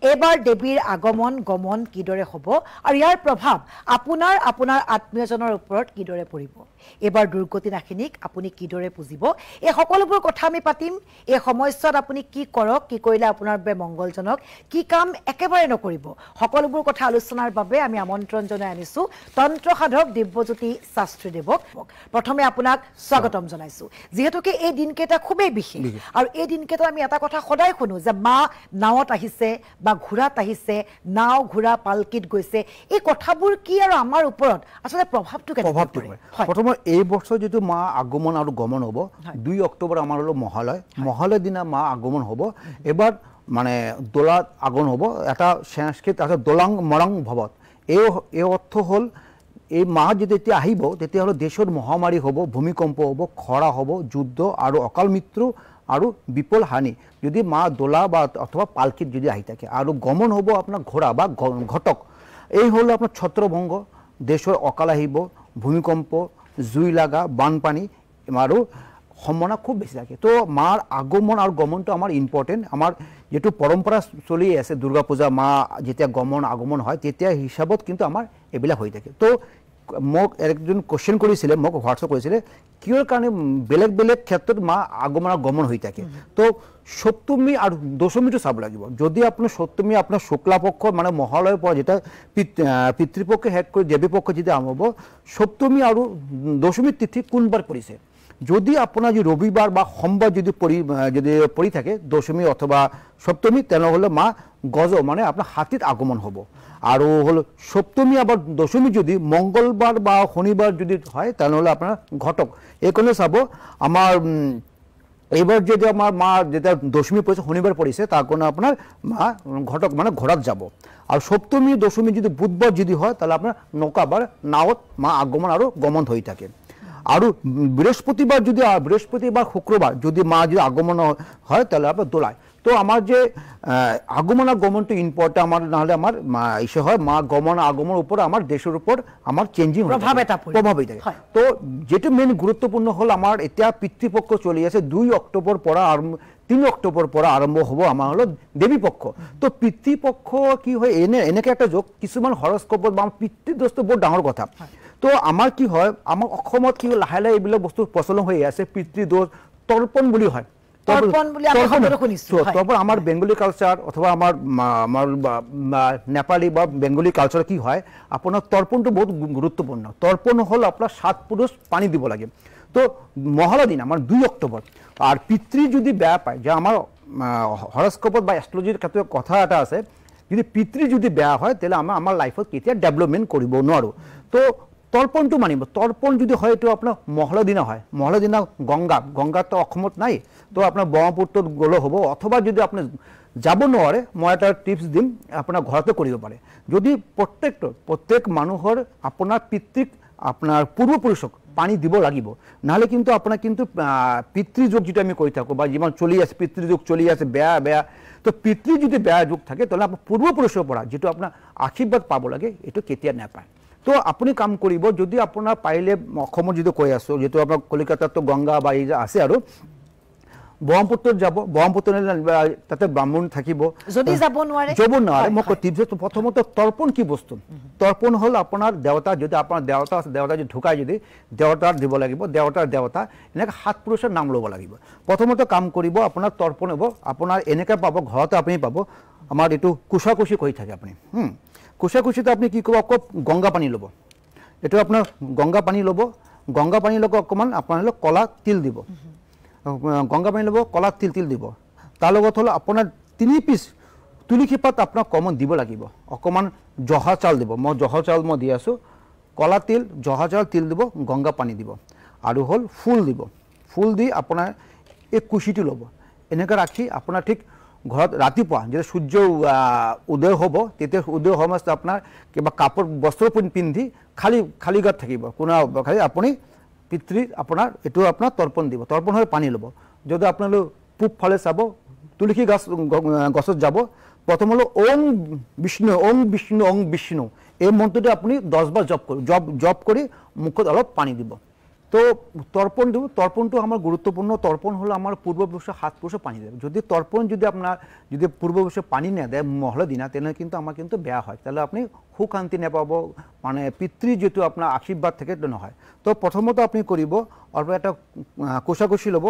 এবাৰ দেৱীৰ আগমন গমন কিদৰে হ'ব আৰু ইয়াৰ প্ৰভাৱ আপোনাৰ আত্মীয়জনৰ ওপৰত কিদৰে পৰিব এবাৰ দুৰ্গতি নাশিনীক আপুনি কিদৰে পুজিব এই সকলোবোৰ কথা আমি পাতিম এই সময়ছোৱাত আপুনি কি কৰক কি কৰিলে আপোনাৰ বাবে মংগলজনক কি কাম একেবাৰে নকৰিব সকলোবোৰ কথা আলোচনাৰ বাবে আমি আমন্ত্ৰণ জনাই আনিছো তন্ত্ৰ সাধক দিব্যজ্যোতি শাস্ত্ৰীদেৱক প্ৰথমে আপোনাক স্বাগতম জনাইছো যেহেতুকে এই দিনকেইটা খুবেই বিশেষ আৰু এই দিনকেইটা আমি এটা কথা সদায় শুনো যে মা নাৱত আহিছে বা ঘোঁৰাত আহিছে নাও ঘোঁৰা পালকিত গৈছে এই কথাবোৰ কি আৰু আমাৰ ওপৰত আসলে প্ৰভাৱটো কেনেকৈ পৰে প্ৰথমে এই বছৰ যেটো মা আগমন আৰু গমন হ'ব 2 অক্টোবৰ আমাৰ হলো মহালয় দিনা মা আগমন হ'ব এবাৰ মানে দোলাত আগমন হ'ব এটা সংস্কৃত আছে দোলাং মৰং ভৱত এই অৰ্থ হল এই মা যেতিয়া আহিব তেতিয়া হলো দেশৰ মহামাৰী হ'ব ভূমিকম্প হ'ব খৰা হ'ব যুদ্ধ আৰু অকাল মৃত্যু আৰু বিপুল হানি যদি মা দোলা বা অথবা পালকিত যদি আহি থাকে আৰু গমন হ'ব আপোনাৰ ঘোঁৰা বা ঘটক এই হল আপোনাৰ ছত্ৰভঙ্গ দেশৰ অকাল আহিব ভূমিকম্প জুই লাগা বানপানী আৰু সম্ভাৱনা খুব বেছি থাকে তো মাৰ আগমন আৰু গমনটো আমাৰ ইম্পৰ্টেণ্ট আমাৰ যেটো পৰম্পৰা চলি আছে দুৰ্গা পূজা মা যেতিয়া গমন আগমন হয় তেতিয়া হিচাপত কিন্তু আমাৰ এবিলা হৈ থাকে তো মোক একজন কোশ্চেন কৰিছিলে মোক হোৱাটছআপ কৰিছিলে কিয়ৰ কাৰণে বেলেগ বেলেগ ক্ষেত্ৰত মা আগমন আৰু গমন হৈ থাকে তো সপ্তমী আৰু দশমীটো চাব লাগিব যদি আপোনাৰ সপ্তমী আপোনাৰ শুক্লাপক্ষ মানে মহালয়ৰ পৰা যেটা পিতৃপক্ষ শেষ কৰি দেৱীপক্ষ যদি আৰম্ভ হ'ব সপ্তমী আৰু দশমী তিথি কোনবাৰ পৰিছে যদি আপোনাৰ যে ৰবিবাৰ বা সোমবাৰ যদি পৰি থাকে দশমী অথবা সপ্তমী তেনেহ'লে মা গজ মানে আপোনাৰ হাতীত আগমন হ'ব আৰু হল সপ্তমী আবার দশমী যদি মঙ্গলবার বা শনিবার যদি হয় তাহলে আপনার ঘটক এইখানে চাব আমার এইবার যদি আমার মা যেটা দশমী পড়েছে শনিবার পড়েছে তার কারণে আপনার মা ঘটক মানে ঘোড়াত যাব আর সপ্তমী দশমী যদি বুধবার যদি হয় তাহলে আপনার নৌকা বা নাওত মা আগমন আর গমন হয়ে থাকে আর বৃহস্পতিবার শুক্রবার যদি মা যদি আগমন হয় তাহলে আপনার দোলায় তো আমার যে আগমন আর গমনটো ইম্পর্টেন্ট আমার নাহলে আমার ইসে হয় মা গমন আগমন উপর আমার দেশের উপর আমার চেঞ্জিং প্রভাব থাকে তো যেটা মেইন গুরুত্বপূর্ণ হল আমার এটা পিতৃপক্ষ চলে আছে 2 অক্টোবর পরা আর 3 অক্টোবর পরা আরম্ভ হব আমার হলো দেবীপক্ষ তো পিতৃপক্ষ কি হয় এনেকে একটা যোগ কিছুমান হরস্কোপ বা পিতৃদোষ বহুত ডাঙৰ কথা তো আমাৰ কি হয় আমাৰ অসমত কি লাহে লাহে এইবিলাক বস্তু প্ৰচলন হৈ আছে পিতৃদোষ তৰ্পণ বুলি হয় তারপর আমার বেঙ্গলি কালচার অথবা আমার নেপালি বা বেঙ্গলি কালচার কি হয় আপনার তর্পণটা বহুত গুরুত্বপূর্ণ তর্পণ হল আপনার 7 পুরুষ পানি দিব লাগে তো মহালয়া দিন আমার 2 অক্টোবর আর পিতৃ যদি বেয়া পায় যে আমার হরস্কোপত বা অ্যাস্ট্রোলজির ক্ষেত্রে কথা এটা আছে যদি পিতৃ যদি বেয়া হয় তাহলে আমার লাইফত কেতিয়া ডেভেলপমেন্ট কৰিব নোৱাৰো তো তর্পণটো মানিব তর্পণ যদি হয় তো আপনার মহালয়া দিনা হয় মহালয়া দিনা গঙ্গা তো অসমত নাই তো আপনার ব্ৰহ্মপুত্ৰত গ'লে হ'ব অথবা যদি আপনি যাব নোৱাৰে মই এটা টিপস দিম আপোনাৰ ঘৰতে কৰিব পাৰে যদি প্ৰত্যেক মানুহৰ আপোনাৰ পিতৃক আপোনাৰ পূৰ্বপুৰুষক পানী দিব লাগিব নহলে কিন্তু আপোনাৰ কিন্তু পিতৃযোগ যেটা আমি কৈ থাকো বা যিমান চলি আছে পিতৃযোগ চলি আছে বেয়া তো পিতৃ যদি বেয়া যোগ থাকে তাহলে আপোনাৰ পূৰ্বপুৰুষৰ পৰা যেটো আপোনাৰ আশীৰ্বাদ পাব লাগে এটো কেতিয়া নাপায় তো আপুনি কাম কৰিব যদি আপোনাৰ পাইলে অসমত যদি কৈ আছো যেটো আপোনাৰ কলিকাতাত তো গঙ্গা বা এই আছে আৰু ব্ৰহ্মপুত্ৰত যাব ব্ৰহ্মপুত্ৰ তাতে ব্ৰাহ্মণ থাকিব যদি যাব নোৱাৰে মই টিপছ প্ৰথমত তৰ্পণ কি বস্তু তৰ্পণ হল আপোনাৰ দেৱতা যদি আপোনাৰ দেৱতা আছে দেৱতা যদি ঢুকাই যদি দেৱতাৰ দিব লাগিব দেৱতা এনেকৈ 7 পুৰুষৰ নাম ল'ব লাগিব প্ৰথমতে কাম কৰিব আপোনাৰ তৰ্পণ হ'ব আপোনাৰ এনেকৈ পাব ঘৰতে আপুনি পাব আমাৰ এইটো কুশাকুশি কৈ থাকে আপুনি কুশাকুশিতে আপনি কি করব অক গঙ্গা পানী ল'ব এটো আপনার গঙ্গা পানী ল'ব গঙ্গা পানী লগ অকমান আপনার কলা তিল দিব গঙ্গা পানী ল'ব কলা তিল দিব তার লগত হলো আপনার 3 পিস তুলসী পাত আপনার কমন দিব লাগিব অকমান জহা চাউল দিব মই জহা চাউল মই দি আছো কলা তিল জহা চাউল তিল দিব গঙ্গা পানী দিব আৰু হল ফুল দি আপনাৰ এই কুশিটো ল'ব এনেকৈ ৰাখি আপনাৰ ঠিক ঘৰত ৰাতিপুৱা যেতিয়া সূৰ্য উদয় হ'ব তেতিয়া উদয় সময়ত আপোনাৰ কিবা কাপোৰ বস্ত্ৰ পিন্ধি খালি গাত থাকিব কোনো খালি আপুনি পিতৃ আপোনাৰ এটো আপোনাৰ তৰ্পণ দিব তৰ্পণ হৈ পানী ল'ব যদি আপোনালোক পূব ফালে চাব তুলসী গছত যাব প্ৰথম হলো ওম বিষ্ণু এই মন্ত্ৰটো আপুনি 10 বাৰ জপ কৰি মুখত অলপ পানী দিব তো তর্পণটো আমার গুরুত্বপূর্ণ। তর্পণ হলো আমার পূর্বপুরুষের হাত পুরুষে পানি দেবে। যদি তর্পণ যদি পূর্বপুরুষে পানি না দেয় মহলা দিনা, তাহলে কিন্তু আমার কিন্তু বেয়া হয়, তাহলে আপনি সুখ শান্তি নেপাব, মানে পিতৃ যেটো আপনার আশীর্বাদ থেকে নহয়। তো প্রথমত আপনি করব অল্প একটা কোষাকুষি ল'ব,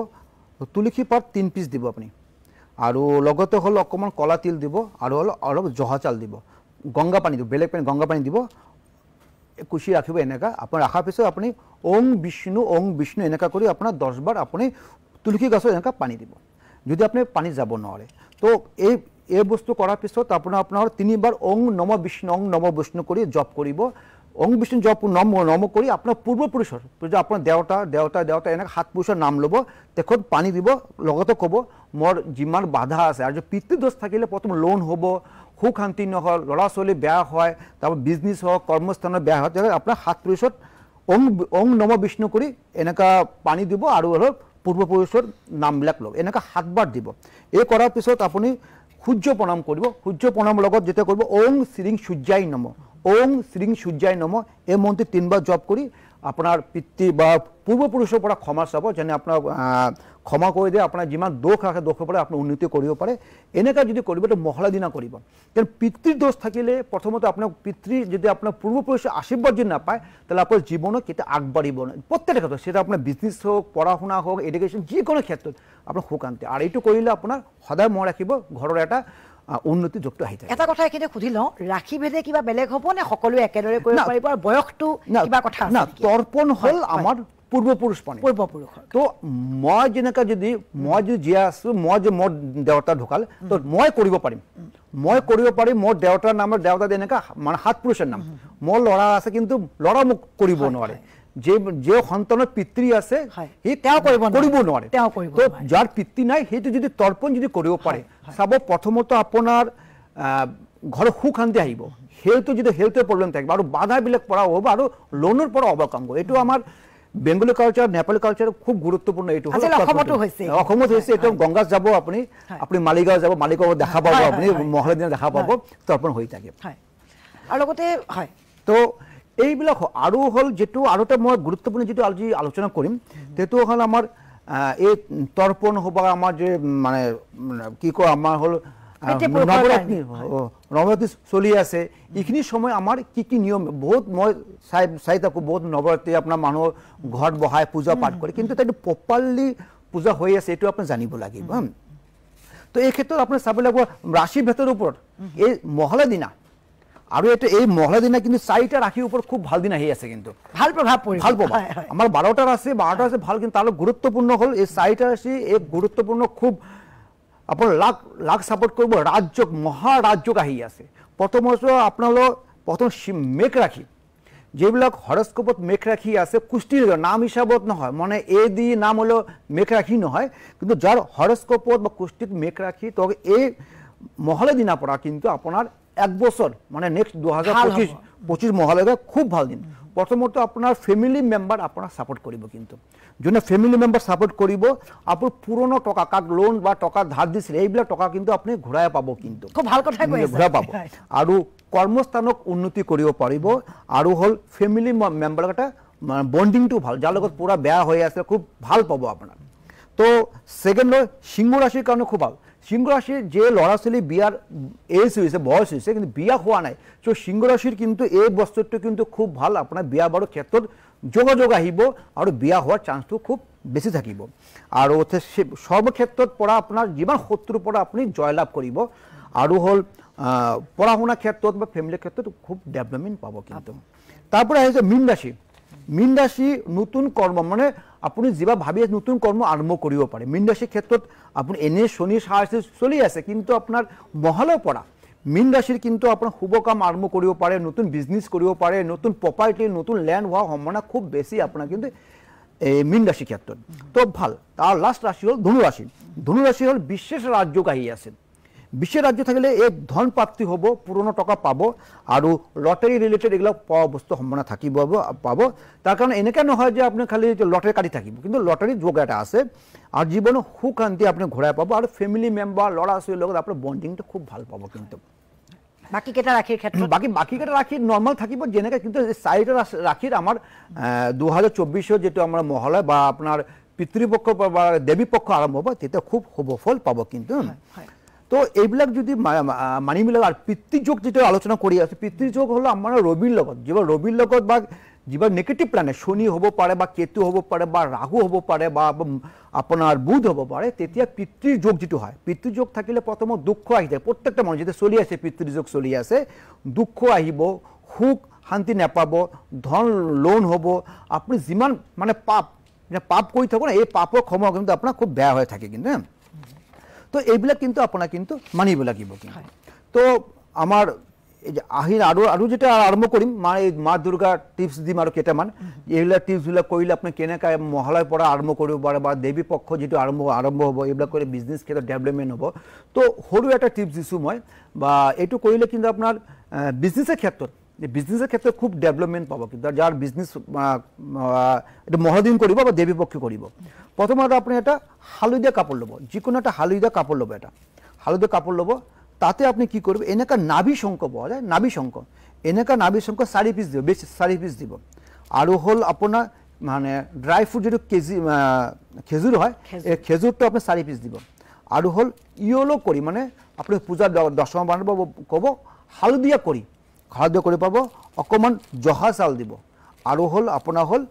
তুলসী পাত 3 পিস দিব আপনি, আৰু লগতে হল অকমান কলা তিল দিব, আৰু হল অলপ জহা চাল দিব, গঙ্গা পানী দিব, বেলেগ পানী গঙ্গা পানী দিব, কুচি রাখিব। এনেকা আপনার রাখার পিছত আপনি ওং বিষ্ণু এনেকা করে আপনার 10 বার আপনি তুলসী গাছত এনেকা পানী দিব, যদি আপনি পানী যাব নোৱাৰে। তো এই বস্তু কৰাৰ পিছত আপোনাৰ 3 বাৰ ওং নম বিষ্ণু কৰি জপ কৰিব। ওং বিষ্ণু জপ নম কৰি আপোনাৰ পূৰ্বপুৰুষৰ, আপোনাৰ দেউতা এনেকা 7 পুৰুষৰ নাম ল'ব, তেখেত পানী দিব, লগতে ক'ব মোৰ যিমান বাধা আছে, আৰু পিতৃদোষ থাকিলে প্ৰথম লোন হ'ব, সুখ শান্তি নহ'ল, ল'ৰা ছোৱালী বেয়া হয়, তাৰপৰা বিজনেছ হওক, কৰ্মস্থানত বেয়া হয়, তেতিয়া আপোনাৰ 7 পুৰুষত ওং নম বিষ্ণু কৰি এনেকা পানী দিব, আৰু অলপ পূৰ্বপুৰুষৰ নামবিলাক ল'ব, এনেকা 7 বাৰ দিব। এই কৰাৰ পিছত আপুনি সূৰ্য প্ৰণাম কৰিব। সূৰ্য প্ৰণামৰ লগত যেতিয়া কৰিব ওং শ্ৰীং সূৰ্যায় নম, ওং শ্ৰীং সূৰ্যায় নম, এই মন্ত্ৰ 3 বাৰ জপ কৰি আপোনাৰ পিতৃ বা পূৰ্বপুৰুষৰ পৰা ক্ষমা চাব, যেনে আপোনাৰ ক্ষমা কৰি দিয়ে, আপোনাৰ যিমান দোষ ৰাখে দোষৰ পৰা আপুনি উন্নতি কৰিব পাৰে। এনেকা যদি কৰিব তো মহলা দিনা কৰিব, কাৰণ পিতৃৰ দোষ থাকিলে প্ৰথমতে আপোনাৰ পিতৃ যদি আপোনাৰ পূৰ্বপুৰুষৰ আশীৰ্বাদ যদি নাপায়, তাহলে আপোনাৰ জীৱনত কেতিয়া আগবাঢ়িব না, প্ৰত্যেকটা ক্ষেত্ৰত, সেটা আপনাৰ বিজনেস হোক, পড়া শুনা হোক, এডুকেশন, যিকোনো ক্ষেত্ৰত আপনাৰ সুখ শান্তি। আৰ এইটো কৰিলে আপোনাৰ সদায় মন ৰাখিব ঘৰৰ এটা উন্নতি যুক্ত আহি থাকে। এটা কথা এখানে সুধি লওঁ, ৰাখি ভেদে কিবা বেলেগ হ'ব নে সকলোৱে একেদৰে কৰিব পাৰিব, আৰু বয়সটো কিবা কথা আছে? না, তৰ্পণ হল আমাৰ পূৰ্বপুৰুষ পানী, পূৰ্বপুৰুষৰ। তো মই যেনেকা যদি জীয়াই আছো, মই যে মোৰ দেউতা ঢুকাল, তো মই কৰিব পাৰিম, মোৰ দেউতাৰ নামৰ দেউতা এনেকা মানে 7 পুৰুষৰ নাম, মোৰ ল'ৰা আছে কিন্তু ল'ৰা মোক কৰিব নোৱাৰে, যে সন্তানৰ পিতৃ আছে সি কৰিব নোৱাৰে, তো যাৰ পিতৃ নাই সেইটো যদি তৰ্পণ যদি কৰিব পাৰে, চাব প্ৰথমত আপোনাৰ ঘৰৰ সুখ শান্তি আহিব, হেলথৰ প্ৰব্লেম থাকিব, আৰু বাধাবিলাক পৰা হ'ব, আৰু লোনৰ পৰা অৱকাম কৰিব। এইটো আমাৰ বেংগলী কালচার, নেপালী কালচার খুব গুরুত্বপূর্ণ। এইটো অসমত হৈছে, এইটো গঙ্গাত যাব, আপুনি মালিগাঁও যাব, মালিগাঁও দেখা পাব, আপুনি মহলা দিনা দেখা পাব, তৰ্পণ হৈ থাকে। আৰু লগতে তো এইবিলাক আৰু হ'ল যেটো আৰু এটা মই গুৰুত্বপূৰ্ণ যেটো আজি আলোচনা কৰিম, সেইটো হ'ল আমাৰ এই তৰ্পণ হ'ব, আমাৰ যে মানে কি কয়, আমাৰ হ'ল নৱৰাত্ৰি চলি আছে, এইখিনি সময় আমাৰ কি নিয়ম, বহুত মই চাই থাকোঁ, বহুত নৱৰাত্ৰি আপোনাৰ মানুহ ঘৰত বহাই পূজা পাঠ কৰে, কিন্তু তাতে প্ৰপাৰলি পূজা হৈ আছে, এইটো আপুনি জানিব লাগিব। তো এই ক্ষেত্ৰত আপুনি চাব লাগিব ৰাশি ভেদৰ ওপৰত এই মহলা দিনা, আৰু এই মহলা দিনা কিন্তু 4টা ৰাশিৰ ওপৰত খুব ভাল দিন আহি আছে, কিন্তু ভাল প্ৰভাৱ পৰিব, ভাল পাব। আমাৰ 12টা আছে ভাল, কিন্তু তাৰ গুৰুত্বপূৰ্ণ হ'ল এই 4টা ৰাশি, এই গুৰুত্বপূৰ্ণ খুব আপোনাৰ লাখ সাপোর্ট করব, রাজযোগ মহারাজযোগ আহি আছে। প্রথমত আপোনালোক প্রথম মেঘ রাশি, যেবিলাক হরস্কোপত মেঘ রাশি আছে, কুষ্টির নাম হিসাবত নহয়, মানে এ দি নাম হলো মেঘ রাশি নহয়, কিন্তু যার হরস্কোপত বা কুষ্টিত মেঘ রাশি, তো এই মহলা দিনার পৰা কিন্তু আপনার 1 বছর মানে নেক্সট 2025 মহলাকে খুব ভাল দিন। প্রথমত আপনার ফ্যামিলি মেম্বার আপনার সাপোর্ট করব, কিন্তু যোনে ফ্যামিলি মেম্বার সাপোর্ট করব, আপনার পুরনো টাকা, কাক লোন বা টাকা ধার দিছিল, এইবিলাক টাকা কিন্তু আপনি ঘূৰাই পাব, কিন্তু খুব ভাল কথা কৈছে, ঘূৰাই পাব, আৰু কৰ্মস্থানক উন্নতি কৰিব পাৰিব, আৰু হ'ল ফ্যামিলি মেম্বাৰৰ এটা বন্ডিংটো ভাল, যাৰ লগত পুৰা বেয়া হৈ আছে খুব ভাল পাব আপোনাৰ। তো সেকেন্ড সিংহ ৰাশিৰ কাৰণে খুব ভাল, সিংহ ৰাশিৰ যে ল'ৰা ছোৱালী বিয়ার এজ হয়েছে, বয়স হয়েছে, কিন্তু বিয়া হওয়া নাই, তো সিংহ রাশির কিন্তু এই বস্তুটো কিন্তু খুব ভাল, আপনার বিয়া বাৰৰ ক্ষেত্ৰত যোগাযোগ আহিব, আৰু বিয়া হওয়াৰ চান্সটো খুব বেশি থাকিব, আৰু সৰ্বক্ষেত্ৰত পৰা আপোনাৰ যিমান শত্ৰুৰ পৰা আপুনি জয়লাভ কৰিব, আৰু হ'ল পঢ়া শুনা ক্ষেত্ৰত বা ফ্যামিলিৰ ক্ষেত্ৰত খুব ডেভেলপমেন্ট পাব। কিন্তু তাৰপৰে আহিছে মীন ৰাশি। মীন ৰাশি নতুন কৰ্ম, মানে আপনি যা ভাবি নতুন কৰ্ম আৰম্ভ কৰিব পাৰে। মীন ৰাশিৰ ক্ষেত্ৰত আপনি এনে শনি সাহায্য চলি আছে, কিন্তু আপনাৰ মহলাৰ পৰা মীন ৰাশিৰ কিন্তু আপনাৰ শুভ কাম আৰম্ভ কৰিব পাৰে, নতুন বিজনেস কৰিব পাৰে, নতুন প্ৰপাৰ্টি, নতুন ল্যান্ড হওয়াৰ সম্ভাবনা খুব বেশি আপনাৰ কিন্তু এই মীন ৰাশিৰ ক্ষেত্ৰত, তো ভাল। তার লাস্ট রাশি হল ধনু রাশি। ধনু রাশি হল বিশেষ রাজযোগ আহি আছে, বিশেষ রাজ্য থাকলে এই ধন প্রাপ্তি হব, পুরনো টাকা পাব, আর লটারি রিলেটেড এগুলো পাওয়া বস্তু সম্ভাবনা থাকিব পাব। তার কারণে এনেকা নহয় যে আপনি খালি লটারি কাটি থাকিব, কিন্তু লটারি যোগ এটা আছে, আর জীবনে সুখ শান্তি আপনি ঘূৰাই পাব, আৰ ফ্যামিলি মেম্বাৰ ল'ৰা ছোৱালীৰ লগত আপনাৰ বন্ডিংটা খুব ভাল পাব। কিন্তু বাকি কেইটা ৰাখিৰ ক্ষেত্ৰত বাকিকেইটা ৰাখি নৰ্মেল থাকিব যেনেকৈ, কিন্তু চাৰিটা ৰাখিৰ আমাৰ 2024 যেটো আমাৰ মহালয় বা আপোনাৰ পিতৃপক্ষ বা দেৱী পক্ষ আৰম্ভ হ'ব, তেতিয়া খুব শুভ ফল পাব। কিন্তু তো এইবিলাক যদি মানি মিলে, আৰু পিতৃযোগ যেটো আলোচনা কৰি আছে, পিতৃযোগ হলো আমাৰ ৰবিৰ লগত, যিবোৰ ৰবিৰ লগত বা যিবোৰ নেগেটিভ প্লেনেট, শনি হ'ব পাৰে বা কেতু হ'ব পাৰে বা ৰাহু হ'ব পাৰে বা আপোনাৰ বুধ হ'ব পাৰে, তেতিয়া পিতৃযোগ যেটো হয়, পিতৃযোগ থাকিলে প্ৰথমত দুখ আহি যায়। প্ৰত্যেকটা মানুহ যেতিয়া চলি আছে, পিতৃযোগ চলি আছে, দুখ আহিব, সুখ শান্তি নাপাব, ধন লোন হ'ব, আপুনি যিমান মানে পাপ কৰি থাকো না, এই পাপৰ সময় কিন্তু আপোনাৰ খুব বেয়া হৈ থাকে। কিন্তু তো এইবিলাক কিন্তু আপোনাৰ কিন্তু মানিব লাগিব। কিন্তু তো আমাৰ এই যে আহিন আৰু যেটা আৰম্ভ কৰিম, মা দুৰ্গাৰ টিপছ দিম আৰু কেইটামান, এইবিলাক টিপছবিলাক কৰিলে আপুনি কেনেকৈ মহালয়ৰ পৰা আৰম্ভ কৰিব পাৰে বা দেৱী পক্ষ যিটো আৰম্ভ হ'ব, এইবিলাক কৰি বিজনেছ ক্ষেত্ৰত ডেভেলপমেণ্ট হ'ব। তো সৰু এটা টিপছ দিছোঁ মই, বা এইটো কৰিলে কিন্তু আপোনাৰ বিজনেছৰ ক্ষেত্ৰত খুব ডেভেলপমেণ্ট পাব। কিন্তু যাৰ বিজনেছ এইটো মহাদিন কৰিব বা দেৱী পক্ষ কৰিব, প্ৰথমতে আপুনি এটা হালধীয়া কাপোৰ ল'ব, যিকোনো এটা হালধীয়া কাপোৰ ল'ব, এটা হালধীয়া কাপোৰ ল'ব। তাতে আপনি কি করবেন, এনেকা নাভি শঙ্খ পাওয়া যায়, নাভি শঙ্খ, এনেকা নাভি শঙ্খ 4 পিস দিব, বেশি 4 পিস দিব। আৰু হল আপোনাৰ মানে ড্ৰাই ফ্ৰুট যেটো খেজুৰ হয়, এই খেজুৰটো আপনি 4 পিস দিব। আৰু হল ইয়েলো কৰি, মানে আপনি পূজা দশমা বানাব কব, হালধীয়া কৰি পাব, অকমান জহা চাউল দিব। আৰু হল আপোনাৰ হল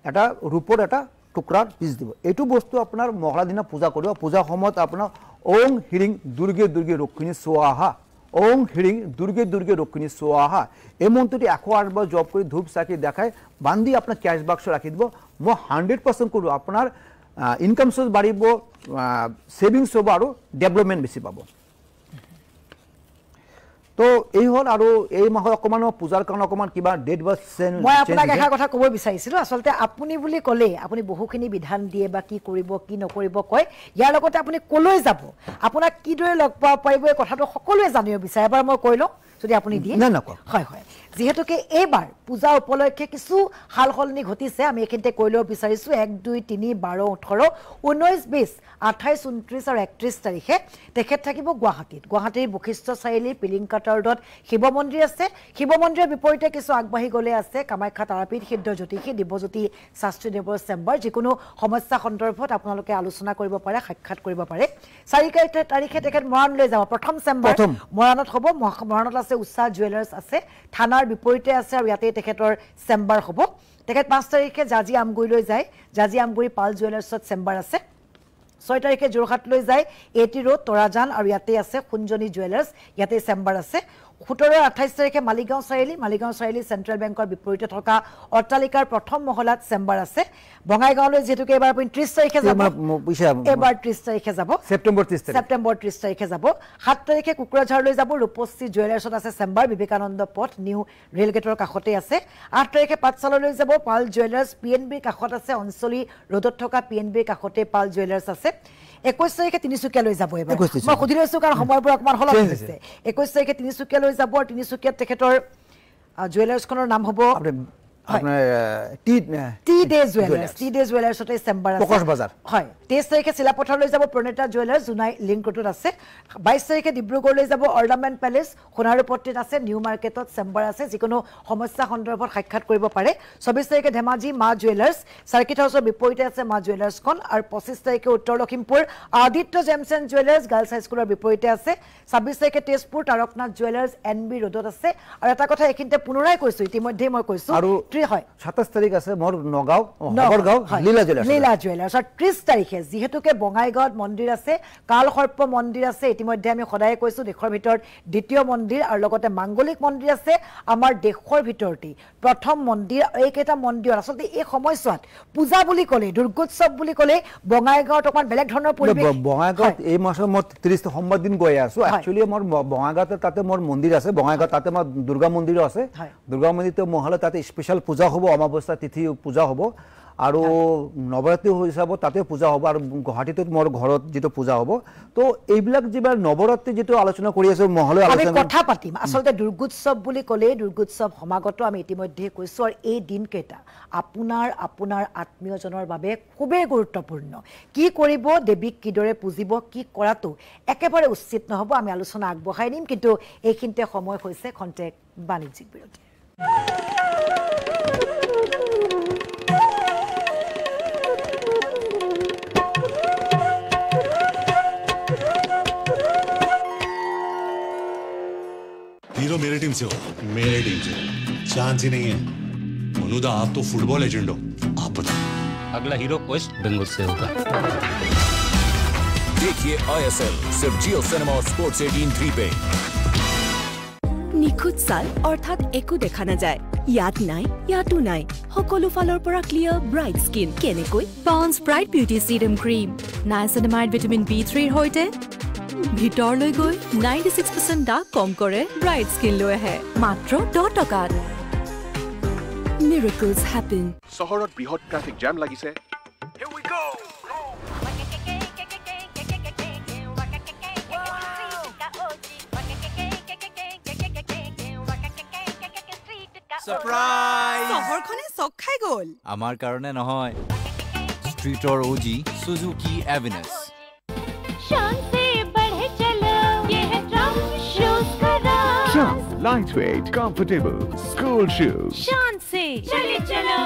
এটা ৰূপৰ এটা টুকৰাৰ পিস দিব। এইটো বস্তু আপোনাৰ মহলা দিনা পূজা কৰিব। পূজাৰ সময়ত আপোনাৰ ওং হিৰিং দুৰ্গে দুৰ্গে ৰক্ষিণী স্বাহা, ওং হিৰিং দুৰ্গে দুৰ্গে ৰক্ষিণী স্বাহা, এই মন্ত্ৰটি 108 বাৰ জপ কৰি ধূপ চাকি দেখাই বান্ধি আপোনাৰ কেশ বাক্স ৰাখি দিব। মই 100% কৰোঁ, আপোনাৰ ইনকাম সোৰ্স বাঢ়িব, সেভিংস হ'ব আৰু ডেভেলপমেণ্ট বেছি পাব। তো এই হল, আৰু এই মাহৰ অকমান পূজাৰ কাৰণে অকমান কিবা ডেট বা মই আপোনাক এটা কথা ক'ব বিচাৰিছিলোঁ। আচলতে আপুনি বুলি ক'লে আপুনি বহুখিনি বিধান দিয়ে বা কি কৰিব কি নকৰিব কয়, ইয়াৰ লগতে আপুনি ক'লৈ যাব, আপোনাক কিদৰে লগ পাব পাৰিব, এই কথাটো সকলোৱে জানিব বিচাৰে। এবাৰ মই কৈ লওঁ যদি আপুনি দিয়ে। হয় হয়, যিহেতুকে এইবাৰ পূজা উপলক্ষে কিছু সাল সলনি ঘটিছে, আমি এইখিনিতে কৈ ল'ব বিচাৰিছোঁ। 1, 2, 3, 12, 18, 19, 20, 28, 29 আৰু 31 তাৰিখে তেখেত থাকিব গুৱাহাটীত। গুৱাহাটীৰ বশিষ্ঠ চাৰিআলি পিলিংকাটা ৰোডত শিৱ মন্দিৰ আছে। শিৱ মন্দিৰৰ বিপৰীতে কিছু আগবাঢ়ি গ'লে আছে কামাখ্যা তাৰাপীঠ সিদ্ধ জ্যোতিষী দিব্যজ্যোতি শাস্ত্ৰীদেৱৰ চেম্বাৰ। যিকোনো সমস্যা সন্দৰ্ভত আপোনালোকে আলোচনা কৰিব পাৰে, সাক্ষাৎ কৰিব পাৰে। 4 তাৰিখে তেখেত মৰাণলৈ যাব, প্ৰথম চেম্বাৰ মৰাণত হ'ব। মৰাণত আছে উষা জুৱেলাৰ্ছ আছে, থানাৰ বিপৰীতে আছে, আৰু ইয়াতে তেখেতৰ চেম্বাৰ হ'ব। তেখেত 5 তাৰিখে জাজি আমগুৰিলৈ যায়, জাজি আমগুৰি পাল জুৱেলাৰ্ছত চেম্বাৰ আছে। 6 তাৰিখে যোৰহাটলৈ যায়, AT ৰোড তৰাজান, আৰু ইয়াতে আছে কুঞ্জনী জুৱেলাৰ্ছ, ইয়াতে চেম্বাৰ আছে। 17 আৰু 28 তাৰিখে মালিগাঁও চাৰিআলি চেণ্ট্ৰেল বেংকৰ বিপৰীতে থকা অট্টালিকাৰ প্ৰথম মহলাত চেম্বাৰ আছে। বঙাইগাঁৱলৈ যিহেতুকে এবাৰ আপুনি 30 তাৰিখে যাব, এবাৰ 30 তাৰিখে যাব, ছেপ্টেম্বৰ 30 তাৰিখে যাব। 7 তাৰিখে কোকৰাঝাৰলৈ যাব, ৰূপশ্ৰী জুৱেলাৰ্ছত আছে চেম্বাৰ, বিবেকানন্দ পথ নিউ ৰেল গেটৰ কাষতে আছে। 8 তাৰিখে পাঠশালালৈ যাব, পাল জুৱেলাৰ্ছ PNBৰ কাষত আছে, অঞ্চলী ৰোডত থকা PNBৰ কাষতে পাল জুৱেলাৰ্ছ আছে। 21 তাৰিখে তিনিচুকীয়ালৈ যাব। এবাৰ মই সুধি লৈছোঁ কাৰণ সময়বোৰ অকণমান সলনি হৈছে। 21 তাৰিখে তিনিচুকীয়ালৈ যাব, আৰু তিনিচুকীয়াত তেখেতৰ জুৱেলাৰ্ছখনৰ নাম হ'ব টি ডে জুৱেলাৰ্ছতে চেম্বাৰ আছে, প্ৰকাশ বজাৰ। হয়, 23 তাৰিখে চিলাপথাৰলৈ যাব, প্ৰণেতা জুৱেলাৰ্ছ জোনাই লিংক ৰোডত আছে। 22 তাৰিখে ডিব্ৰুগড়লৈ যাব, অৰ্নামেণ্ট পেলেচ সোণাৰুপট্টিত আছে, নিউ মাৰ্কেটত চেম্বাৰ আছে, যিকোনো সমস্যা সন্দৰ্ভত সাক্ষাৎ কৰিব পাৰে। 24 তাৰিখে ধেমাজি মা জুৱেলাৰ্ছ, চাৰ্কিট হাউচৰ বিপৰীতে আছে মা জুৱেলাৰ্ছখন, আৰু 25 তাৰিখে উত্তৰ Lakhimpur Aditya James and jewellers girls হাইস্কুলৰ বিপৰীতে আছে। 26 তাৰিখে তেজপুৰ তাৰকনাথ জুৱেলাৰ্ছ NB ৰোডত আছে। আৰু এটা কথা এইখিনিতে পুনৰাই কৈছোঁ, ইতিমধ্যে মই কৈছোঁ, আৰু 27 তাৰিখ আছে মোৰ নগাঁও লীলা জুৱেলাৰ্ছ। আৰু 30 তাৰিখে যিহেতুকে বঙাইগাঁৱত মন্দিৰ আছে, কালসৰ্প মন্দিৰ আছে, ইতিমধ্যে আমি সদায় কৈছোঁ দেশৰ ভিতৰত দ্বিতীয় মন্দিৰ, আৰু লগতে মাংগলিক মন্দিৰ আছে, আমাৰ দেশৰ ভিতৰতেই প্ৰথম মন্দিৰ। এইকেইটা মন্দিৰত আচলতে এই সময়ছোৱাত পূজা বুলি ক'লে, দুৰ্গোৎসৱ বুলি ক'লে বঙাইগাঁৱত অকণমান বেলেগ ধৰণৰ পৰিৱেশ। বঙাইগাঁৱত এই মাহৰ মই 30 সোমবাৰ দিন গৈ আছোঁ। একচুৱেলি মোৰ বঙাইগাঁৱতে তাতে মোৰ মন্দিৰ আছে, বঙাইগাঁৱত তাতে মোৰ দুৰ্গা মন্দিৰো আছে। দুৰ্গা মন্দিৰটো মহলে তাতে স্পেচিয়েল পূজা হ'ব, অমাৱস্যা তিথি পূজা হ'ব। আৰু নৱৰাত্ৰি হিচাপত তাতে পূজা হ'ব আৰু গুৱাহাটীত মোৰ ঘৰত যেটো পূজা হ'ব তো এইবিলাক যিবা নৱৰাত্ৰি যেটো আলোচনা কৰি আছে মহলে আমি আলোচনা কথা পাতিম আসলতে দুৰ্গোৎসৱ বুলি ক'লে দুৰ্গোৎসৱ সমাগত আমি ইতিমধ্যে কৈছো আৰু এই দিনকেইটা আপোনাৰ আত্মীয়জনৰ বাবে খুবেই গুৰুত্বপূৰ্ণ কি কৰিব দেৱীক কিদৰে পুজিব কি কৰাটো একেবাৰে উচিত নহব আমি আলোচনা আগবঢ়াই নিম কিন্তু এইখিনিতে সময় হৈছে খন্তেক বাণিজ্যিক বিৰতি हीरो मेरे टीम से हो मेरे टीम से चांस ही नहीं है मनुदा आप तो फुटबॉल एजेंट हो आप बताओ अगला हीरो वेस्ट बंगाल से होगा देखिए ISL सिर्फ जियो सिनेमा और स्पोर्ट्स 18 3 पे নিখুঁত ছাল অৰ্থাৎ একো দেখা নাযায় ইয়াত নাই ইয়াতো নাই সকলো ফালৰ পৰা ক্লিয়াৰ ব্ৰাইট স্কিন কেনেকৈ Pond's bright beauty serum cream niacinamide vitamin B3 ৰ সৈতে ভিতৰলৈ গৈ 96% দাগ কম কৰে ব্ৰাইট স্কিন লৈ আহে মাত্ৰ 10 টকাত মিৰাকলছ হ্যাপেন চহৰত বৃহৎ ট্ৰাফিক জাম লাগিছে চহৰখনে চক খাই গ'ল আমাৰ কাৰণে নহয় ষ্ট্ৰীটৰ OG সুজুকি এভিনাছ शान से बढ़े चलो ये है ट्रम्प शूज का राज Trump lightweight comfortable school shoes शान से चले चलो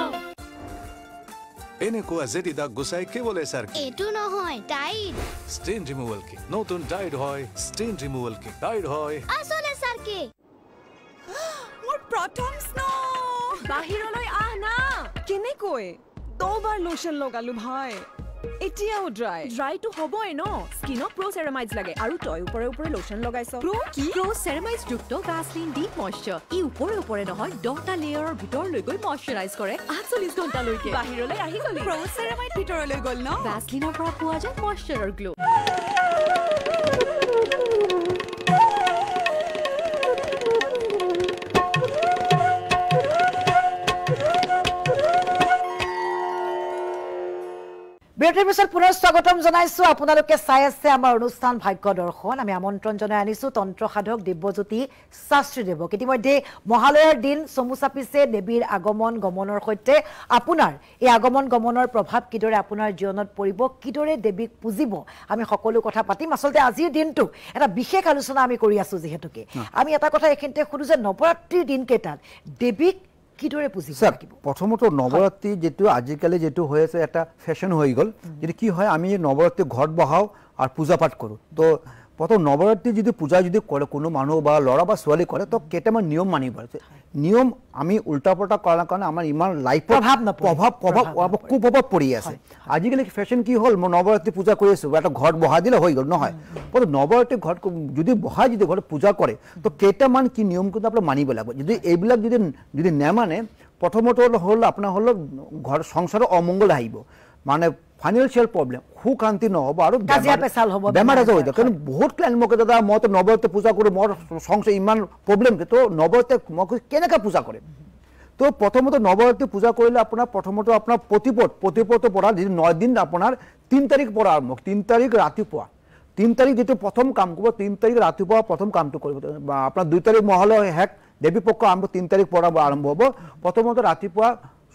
এনে কোৱা জেটিদা গুছাই কি বলে স্যার এটু নহয় টাইড স্টেইন রিমুভাল কি নতুন টাইড হয় স্টেইন রিমুভাল কি টাইড হয় আসলে স্যার কে মোৰ প্ৰথম স্নো বাহিৰলৈ আহ না কেনেকৈ 2 বাৰ লোশন লগালো ভাই এতিয়াও ড্ৰাইটো হ'বই ন স্কিনত প্ৰো চেৰামাইডছ লাগে আৰু তই ওপৰে ওপৰে লোশন লগাইছ প্ৰো কি প্ৰো চেৰামাইডছ যুক্ত ভ্যাসলিন ডিপ ময়শ্চাৰ ই ওপৰে নহয় 10টা লেয়াৰৰ ভিতৰলৈ গৈ ময়শ্চাৰাইজ কৰে 48 ঘণ্টালৈকে বাহিৰলৈ আহি গলি প্ৰো চেৰামাইড ভিতৰলৈ গ'ল ন ভ্যাসলিনৰ পৰা পোৱা যায় ময়শ্চাৰৰ গ্লো বিৰতিৰ পিছত পুনৰ স্বাগতম জনাইছো আপোনালোকে চাই আছে আমাৰ অনুষ্ঠান ভাগ্য দৰ্শন আমি আমন্ত্ৰণ জনাই আনিছো তন্ত্ৰ সাধক দিব্যজ্যোতি শাস্ত্ৰীদেৱক ইতিমধ্যে মহালয়াৰ দিন চমু চাপিছে দেৱীৰ আগমন গমনৰ সৈতে আপোনাৰ এই আগমন গমনৰ প্ৰভাৱ কিদৰে আপোনাৰ জীৱনত পৰিব কিদৰে দেৱীক পুজিব আমি সকলো কথা পাতিম আসলতে আজিৰ দিনটো এটা বিশেষ আলোচনা আমি কৰি আছো যিহেতুকে আমি এটা কথা এখিনতে খুদু যে নৱৰাত্ৰিৰ দিনকেইটাত দেৱীক কিদৰে পুজিব লাগিব প্ৰথমত নৱৰাত্ৰি যেটো আজিকালি যেটো হৈ আছে এটা ফ্যাশন হৈ গল যেটো কি হয় আমি নৱৰাত্ৰি ঘৰত বহাও আৰু পূজা পাঠ কৰো তো প্ৰথম নৱৰাত্ৰি যদি পূজা যদি কৰে কোনো মানুহ বা লৰা বা ছোৱালী কৰে তো কেটামান নিয়ম মানিব আছে নিয়ম আমি উল্টা পল্টা কৰাৰ কাৰণে আমাৰ ইমান লাইফৰ কুপ্ৰভাৱ পৰি আছে আজিকালি ফ্যাশন কি হল নৱৰাত্ৰি পূজা কৰি আছো এটা ঘৰত বহা দিলে হৈ গল নহয় কিন্তু নৱৰাত্ৰি ঘৰত যদি বহা যদি ঘৰত পূজা কৰে তো কেটামান কি নিয়ম কিন্তু আপোনাক মানিব লাগিব যদি এইবিলাক যদি নেমানে প্ৰথমত হল আপোনাৰ হল ঘৰ সংসাৰৰ অমংগল আহিব মানে ফাইনান্সিয়াল প্ৰবলেম সুখান্তি নহব আৰু বেমাৰ আজাৰ হৈ যাব কাৰণ বহুত ক্লাইণ্ট মোক দাদা মই তো নৱৰাত্ৰি পূজা কৰোঁ মোৰ সংসাৰ ইমান প্ৰবলেম তো নৱৰাত্ৰি মই কেনেকৈ পূজা কৰিম তো প্ৰথমতে নৱৰাত্ৰি পূজা কৰিলে আপোনাৰ প্ৰথমতে আপোনাৰ প্ৰতিপদৰ পৰা 9 দিন আপোনাৰ 3 তাৰিখ পৰা আৰম্ভ 3 তাৰিখ ৰাতিপুৱা 3 তাৰিখ যেটো প্ৰথম কাম কৰিব 3 তাৰিখ ৰাতিপুৱা প্ৰথম কামটো কৰিব আপোনাৰ 2 তাৰিখ মহালয় হেক দেৱী পক্ষ আৰম্ভ 3 তাৰিখ পৰা আৰম্ভ হ'ব প্ৰথমতে ৰাতিপুৱা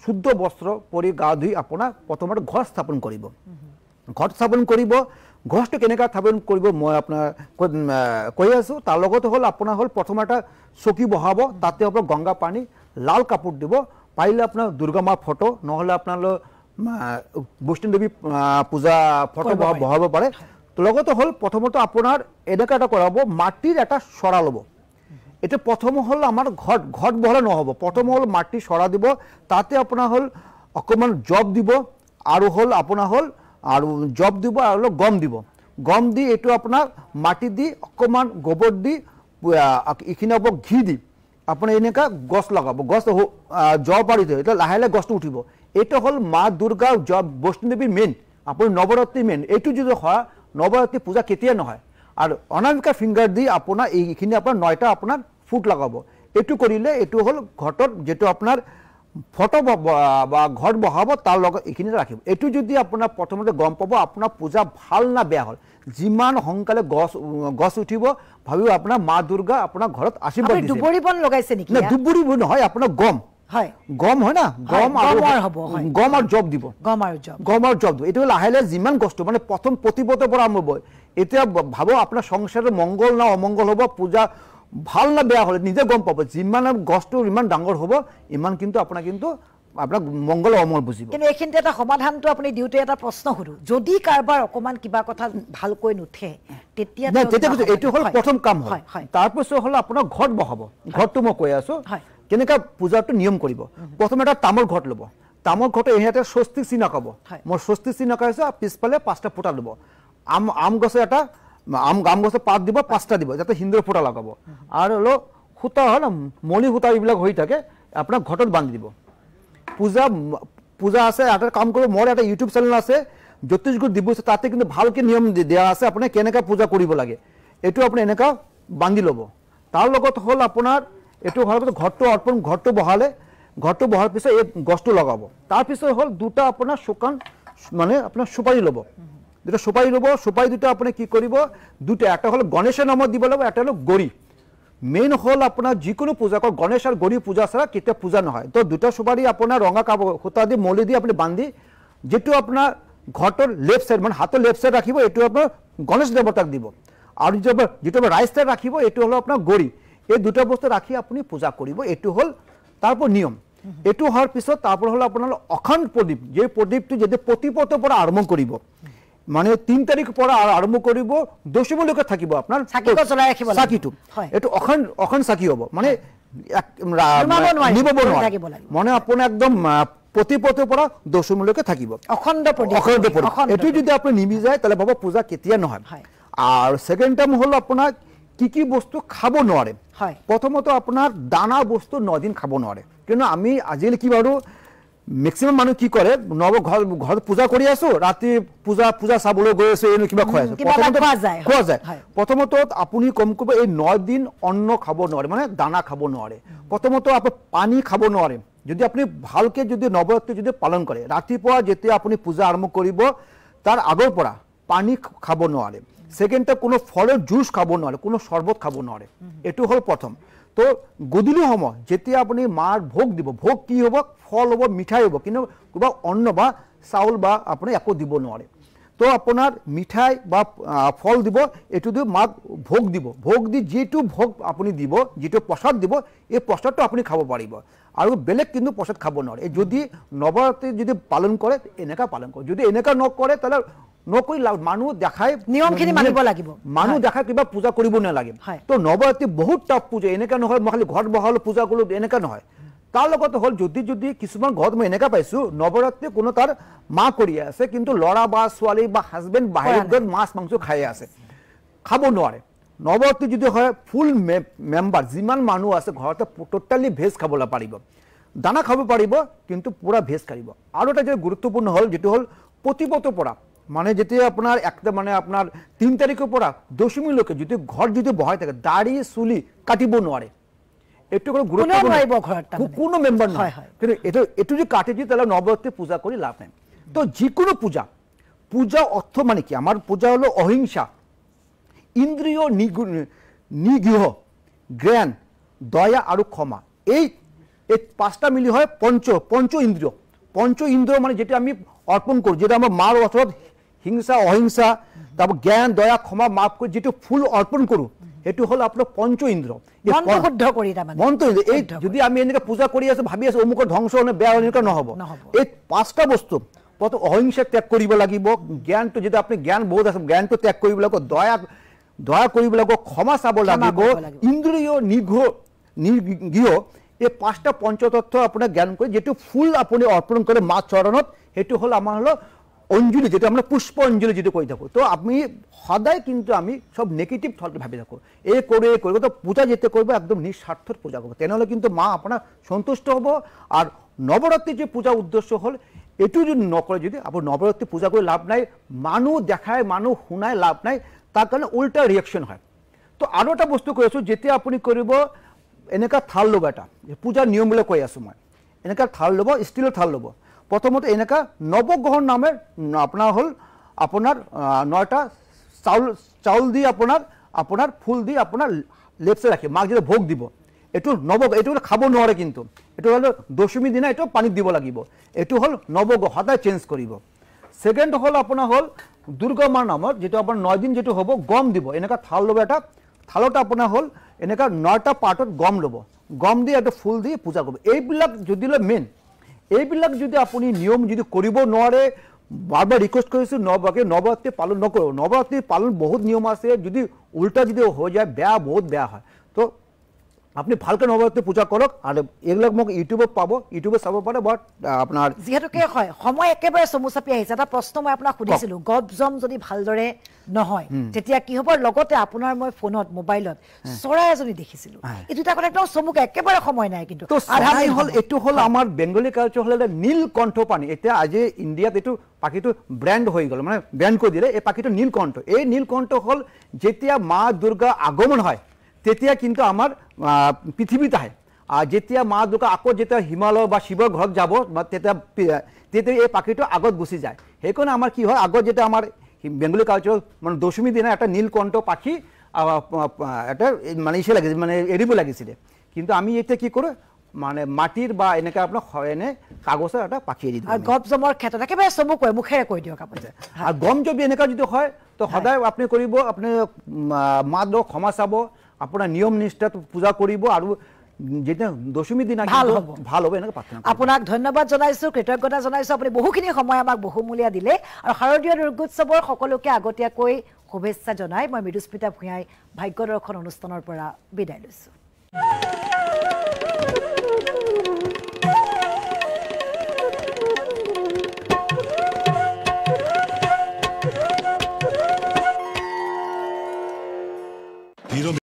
শুদ্ধ বস্ত্ৰ পৰি গা ধুই আপোনাৰ প্ৰথমতে ঘৰ স্থাপন কৰিব ঘৰটো কেনেকৈ স্থাপন কৰিব মই আপোনাৰ কৈ আছো তাৰ লগতে হল আপোনাৰ হল প্ৰথম এটা চকী বহাব তাতে আপোনাৰ গংগা পানী লাল কাপোৰ দিব পাৰিলে আপোনাৰ দুৰ্গা মাৰ ফটো নহলে আপোনালৈ বৈষ্ণৱ দেৱী পূজা ফটো বহাব পাৰে লগতে হল প্ৰথমতে আপোনাৰ এনেকা এটা কৰাব মাটিৰ এটা সৰা ল'ব এটা প্ৰথম হল আমাৰ ঘৰত বহলে নহব প্ৰথম হল মাটি সৰা দিব তাতে আপোনাৰ হল অকমান জব দিব আৰু হল আপোনাৰ হল আৰু জব দিব আৰু গম দি এটো আপোনাৰ মাটি দি অকমান গোবৰ দি ইখিনি হ'ব ঘি দি আপুনি এনেকা গছ লগাব গছ জব পাৰি দিয়ে এটা লাহে লাহে গছটো উঠিব এটো হল মা দুৰ্গা জব বৈষ্ণৱ দেৱীৰ মেইন আপুনি নৱৰাত্ৰি মেইন এইটো যদি হয় নৱৰাত্ৰি পূজা কেতিয়া নহয় আৰু অনামিকা ফিংগাৰ দি আপোনাৰ এইখিনি আপোনাৰ 9টা আপোনাৰ ফুট লগাব এটো কৰিলে এটো হল ঘটত যেটো আপোনাৰ ফটো বা ঘৰত বহাব তাৰ লগত এইখিনিতে ৰাখিব এইটো যদি আপোনাৰ প্ৰথমতে গম পাব আপোনাৰ পূজা ভাল না বেয়া হ'ল যিমান সোনকালে গছ উঠিব ভাবিব আপোনাৰ মা দুৰ্গা আপোনাৰ ঘৰত আশীৰ্বাদ দিছে দুবৰি বন লগাইছে নেকি না দুবৰি বন নহয় আপোনাৰ গম হয় গম হয় না গম আৰু গম আৰু জব দিব গম আৰু জব দিব এইটো লাহে লাহে যিমান কষ্ট মানে প্ৰথম প্ৰতিপদৰ পৰা আৰম্ভ হ'ব এতিয়া ভাবো আপোনাৰ সংসাৰৰ মংগল না অমংগল হ'ব পূজা ভাল না বেয়া হলে নিজে গম পাব যিমান গছটো ইমান ডাঙৰ হ'ব ইমান কিন্তু আপোনাৰ মংগল অমংগল বুজিব কিন্তু এইখিনিতে এটা সমাধানটো আপুনি দিওঁতে এটা প্ৰশ্ন সুধো যদি কাৰোবাৰ অকমান কিবা কথা ভালকৈ নুঠে তেতিয়া এইটো হ'ল প্ৰথম কাম হয় তাৰপিছত হ'ল আপোনাৰ ঘৰত বহাব ঘৰটো মই কৈ আছো কেনেকা পূজাটো নিয়ম কৰিব প্ৰথমে এটা তামৰ ঘৰত ল'ব তামৰ ঘৰতে ইহঁতে স্বস্তিক চিন আঁকাব মই স্বস্তিক চিন আঁকাইছো পিছফালে 5টা ফুটা ল'ব আম গছে এটা আম গছে পাত দিব 5টা দিব যাতে হিন্দুৰ ফুটা লগাব আৰু হলো সূতা হ'ল মলি সূতা এইবিলাক হৈ থাকে আপোনাৰ ঘৰত বান্ধি দিব পূজা আছে এটা কাম কৰিব মোৰ এটা ইউটিউব চেনেল আছে জ্যোতিষগুৰু দিৱস তাতে কিন্তু ভালকে নিয়ম দিয়া আছে আপুনি কেনেকা পূজা কৰিব লাগে এইটো আপুনি এনেকা বান্ধি ল'ব তাৰ লগত হ'ল আপোনাৰ এইটো হোৱাৰ পিছত ঘৰটো বহালে পিছত এই গছটো লগাব তাৰপিছত হ'ল দুটা আপোনাৰ শুকান মানে আপোনাৰ সুপাৰি ল'ব দুটা সুপাৰি দুটা আপুনি কি কৰিব দুটা এটা হ'ল গণেশৰ নামত দিব লাগিব এটা হ'ল গৌৰী মেইন হ'ল আপোনাৰ যিকোনো পূজা কৰ গণেশ আৰু গৌৰী পূজা ছাড়া কেতিয়া পূজা নহয় তো দুটা সুপাৰি আপোনাৰ ৰঙা কাপোৰ সূতা দি মলি দি আপুনি বান্ধি যেটো আপোনাৰ ঘৰটোৰ লেফ্ট সাইড মানে হাতৰ লেফ্ট সাইড ৰাখিব এইটো আপোনাৰ গণেশ দেৱতাক দিব আৰু যেটো ৰাইট সাইড ৰাখিব এইটো হ'ল আপোনাৰ গৌৰী এই দুটা বস্তু ৰাখি আপুনি পূজা কৰিব এইটো হ'ল তাৰপৰ নিয়ম এইটো হোৱাৰ পিছত তাৰপৰ হ'ল আপোনাৰ অখণ্ড প্ৰদীপ যে প্ৰদীপটো যদি প্ৰতিপদৰ পৰা আৰম্ভ কৰিব মানে 3 তাৰিখ পৰা আৰম্ভ কৰিব দশমীলৈকে থাকিব আপোনাৰ চাকিটো জ্বলাই ৰাখিব লাগিব চাকিটো এটো অখণ্ড চাকি হ'ব মানে নিবব নোৱাৰিব মানে আপুনি একদম প্ৰতিপদৰ পৰা দশমীলৈকে থাকিব অখণ্ড প্ৰদীপ এটো যদি আপুনি নিবি যায় তাহলে বাবা পূজা কেতিয়া নহয় আৰু সেকেন্ড টাইম হ'ল আপোনাৰ কি বস্তু খাব নোৱাৰে প্ৰথমতে আপোনাৰ দানা বস্তু 9 দিন খাব নোৱাৰে কিন্তু আমি আজিলে কি বাৰু ম্যাক্সিমাম মানুহ কি কৰে ঘৰ পূজা কৰি আছো ৰাতি পূজা চাবলৈ গৈ আছে এনে কিবা খোৱা যায় প্ৰথমতে আপুনি কম কৰিব এই 9 দিন অন্ন খাব নোৱাৰে মানে দানা খাব নোৱাৰে প্ৰথমতে আপুনি পানী খাব নোৱাৰে যদি আপুনি ভালকে যদি নৱৰাত্ৰি যদি পালন কৰে ৰাতিপুৱা যেতিয়া আপুনি পূজা আৰম্ভ কৰিব তাৰ আগৰ পৰা পানী খাব নোৱাৰে সেকেন্ডটা কোনো ফলৰ জুস খাব নোৱাৰে কোনো শৰবত খাব নোৱাৰে এটো হ'ল প্ৰথম তো গধূলি সময় যেতিয়া আপুনি মাৰ ভোগ দিব ভোগ কি হ'ব ফল হ'ব মিঠাই হ'ব কিন্তু কিবা অন্ন বা চাউল বা আপুনি একো দিব নোৱাৰে তো আপোনাৰ মিঠাই বা ফল দিব এটো দি মাক ভোগ দিব ভোগ দি যেটো ভোগ আপুনি দিব যেটো প্ৰসাদ দিব এই প্ৰসাদটো আপুনি খাব পাৰিব আৰু বেলেগ কিন্তু প্ৰসাদ খাব নোৱাৰে যদি নৱৰাত্ৰি যদি পালন কৰে এনেকা পালন কৰে যদি এনেকা নকৰে তাহলে নকৰি মানুহ দেখাই নিয়মখিনি মানিব লাগিব মানুহ দেখাই কিবা পূজা কৰিব নালাগে তো নৱৰাত্ৰি বহুত টাফ পূজা এনেকা নহয় মই খালি ঘৰত বহালো পূজা কৰিলো এনেকা নহয় তাৰ লগত হ'ল যদি কিছুমান ঘৰত মই এনেকা পাইছো নৱৰাত্ৰি কোনো তাৰ মা কৰি আছে কিন্তু ল'ৰা বা ছোৱালী বা হাজবেণ্ড বাহিৰত গৈ মাছ মাংস খাই আছে খাব নোৱাৰে নৱৰাত্ৰি যদি হয় ফুল মেম্বাৰ যিমান মানুহ আছে ঘৰতে টোটালি ভেজ খাবলৈ পাৰিব দানা খাব পাৰিব কিন্তু পুৰা ভেজ খাব আৰু এটা যে গুৰুত্বপূৰ্ণ হ'ল যেটো হ'ল প্ৰতিপদৰ পৰা মানে যেতিয়া আপোনাৰ একটা মানে আপোনাৰ 3 তাৰিখৰ পৰা দশমীলৈকে যদি ঘৰ যদি বহাই থাকে দাড়ি চুলি কাটিব নোৱাৰে এটো কোনো গুৰুত্বপূৰ্ণ নাইব ঘৰত কোনো মেম্বাৰ নহয় কিন্তু এটো যে কাটি দি তাহলে নৱৰাত্ৰি পূজা কৰি লাভ নাই তো যিকোনো পূজা অর্থ মানে কি আমার পূজা হলো অহিংসা ইন্দ্রিয় নিগ্রহ জ্ঞান দয়া আর ক্ষমা এই 5টা মিলি হয় পঞ্চ ইন্দ্রিয় মানে যেটা আমি অর্পণ করি যেটা আমার মার ওচৰত হিংসা অহিংসা তারপর জ্ঞান দয়া ক্ষমা মাফ করে যেটা ফুল অর্পণ করো এটো হল আপনার পঞ্চ ইন্দ্র এই যদি আমি এনেকে পূজা কৰি আছো ভাবি আছো অমুকৰ ধ্বংস হলে বেয়া এনেকা নহব এই 5টা বস্তু প্ৰথম অহিংসা ত্যাগ কৰিব লাগিব জ্ঞানটো যেটা আপনি জ্ঞান বহুত আছে জ্ঞানটো ত্যাগ কৰিব লাগিব দয়া কৰিব লাগিব ক্ষমা চাব লাগিব ইন্দ্রিয় নিগ্রহ এই 5টা পঞ্চতত্ত্ব আপনার জ্ঞান করে যেটো ফুল আপনি অর্পণ করে মা চরণত সেইটো হল আমার হলো অঞ্জলি যেটা আমরা পুষ্প অঞ্জলি যেটা করে থাকো তো আমি সদায় কিন্তু আমি সব নেগেটিভ থটকে ভাবি থাকো এই করে তো পূজা যেতে করবো একদম নিঃস্বার্থর পূজা করবো তেনহলে কিন্তু মা আপনার সন্তুষ্ট হব আর নবরাত্রি যে পূজা উদ্দেশ্য হল এটু যদি নকরে যদি আপনার নবরাত্রি পূজা করে লাভ নাই মানুষ দেখায় মানুষ শুনায় লাভ নাই তার কারণে উল্টা রিয়াকশন হয় তো আরো একটা বস্তু কৈছো যেতিয়া আপনি করব এনেকা থাল লব এটা পূজাৰ নিয়মবিলাক কৈ আছো মই এনেকা থাল ল'ব, ষ্টিলৰ থাল ল'ব। প্ৰথমতে এনেকা নৱগ্ৰহণ নামে আপোনাৰ হ'ল আপোনাৰ 9টা চাউল দি আপোনাৰ ফুল দি আপোনাৰ লেফ্ট চাইড ৰাখি মাক যেতিয়া ভোগ দিব, এইটো এইটো খাব নোৱাৰে, কিন্তু এইটো হ'ল দশমী দিনা এইটো পানীত দিব লাগিব। এইটো হ'ল নৱগ্ৰহ, সদায় চেঞ্জ কৰিব। ছেকেণ্ড হ'ল আপোনাৰ হ'ল দুৰ্গা মাৰ নামত যেটো আপোনাৰ 9 দিন যেটো হ'ব গম দিব। এনেকা থাল ল'ব, এটা থালত আপোনাৰ হ'ল এনেকা 9টা পাৰ্টত গম ল'ব, গম দি এটা ফুল দি পূজা কৰিব। এইবিলাক যদি মেইন, এইবিলাক যদি আপুনি নিয়ম যদি কৰিব নোৱাৰে, বাৰবাৰ ৰিকুৱেষ্ট কৰিছোঁ নৱৰাত্ৰি পালন নকৰোঁ। নৱৰাত্ৰি পালন বহুত নিয়ম আছে, যদি উল্টা যদি হৈ যায় বহুত বেয়া হয়। তো আপনি ভালকৈ নৱৰাত্ৰি পূজা কৰক, আৰু এইবিলাক মোক ইউটিউবত পাব, ইউটিউবত চাব পাৰে। বাট আপোনাৰ যিহেতুকে হয় সময় একেবাৰে চমু চাপি আহিছে, এটা প্ৰশ্ন মই আপোনাক সুধিছিলোঁ, গপ-জম যদি ভালদৰে নহয় তেতিয়া কি হ'ব? লগতে আপোনাৰ মই ফোনত মোবাইলত চৰাই এজনী দেখিছিলোঁ, এই দুটা কথা একদম চমুকে, একেবাৰে সময় নাই কিন্তু। এইটো হ'ল আমাৰ বেংগলী কালচাৰ হ'ল নীলকণ্ঠ পানী। এতিয়া আজি ইণ্ডিয়াত এইটো পাখিটো ব্ৰেণ্ড হৈ গ'ল, মানে ব্ৰেণ্ড কৰি দিলে এই পাখিটো নীলকণ্ঠ। এই নীলকণ্ঠ হ'ল যেতিয়া মা দুৰ্গা আগমন হয় তেতিয়া কিন্তু আমাৰ পৃথিৱীত আহে, আৰু যেতিয়া মা দুৰ্গা আকৌ যেতিয়া হিমালয় বা শিৱৰ ঘৰত যাব তেতিয়া এই পাখিটো আগত গুচি যায়। সেইকাৰণে আমাৰ কি হয়, আগত যেতিয়া আমাৰ বেংগলী কালচাৰত মানে দশমী দিনা এটা নীলকণ্ঠ পাখি এটা মানে লাগিছিল, মানে এৰিব লাগিছিলে। কিন্তু আমি এতিয়া কি কৰোঁ, মানে মাটিৰ বা এনেকৈ আপোনাৰ এনে কাগজৰ এটা পাখি এৰি দিওঁ। গপ জমৰ ক্ষেত্ৰত একেবাৰে চমুকৈ মুখেৰে কৈ দিয়ক আপুনি। আৰু গম যদি এনেকুৱা যদি হয় তো সদায় আপুনি কৰিব, আপুনি মা দুৰ্গাক ক্ষমা চাব, আপোনাৰ নিয়ম নিষ্ঠাত পূজা কৰিব, আৰু যেতিয়া দশমী দিনা ভাল হ'ব এনেকৈ প্ৰাৰ্থনা। আপোনাক ধন্যবাদ জনাইছোঁ, কৃতজ্ঞতা জনাইছোঁ, আপুনি বহুখিনি সময় আমাক বহুমূলীয়া দিলে। আৰু শাৰদীয় দুৰ্গোৎসৱৰ সকলোকে আগতীয়াকৈ শুভেচ্ছা জনাই মই মৃদুস্মিতা ভূঞাই ভাগ্য দৰ্শন অনুষ্ঠানৰ পৰা বিদায় লৈছোঁ।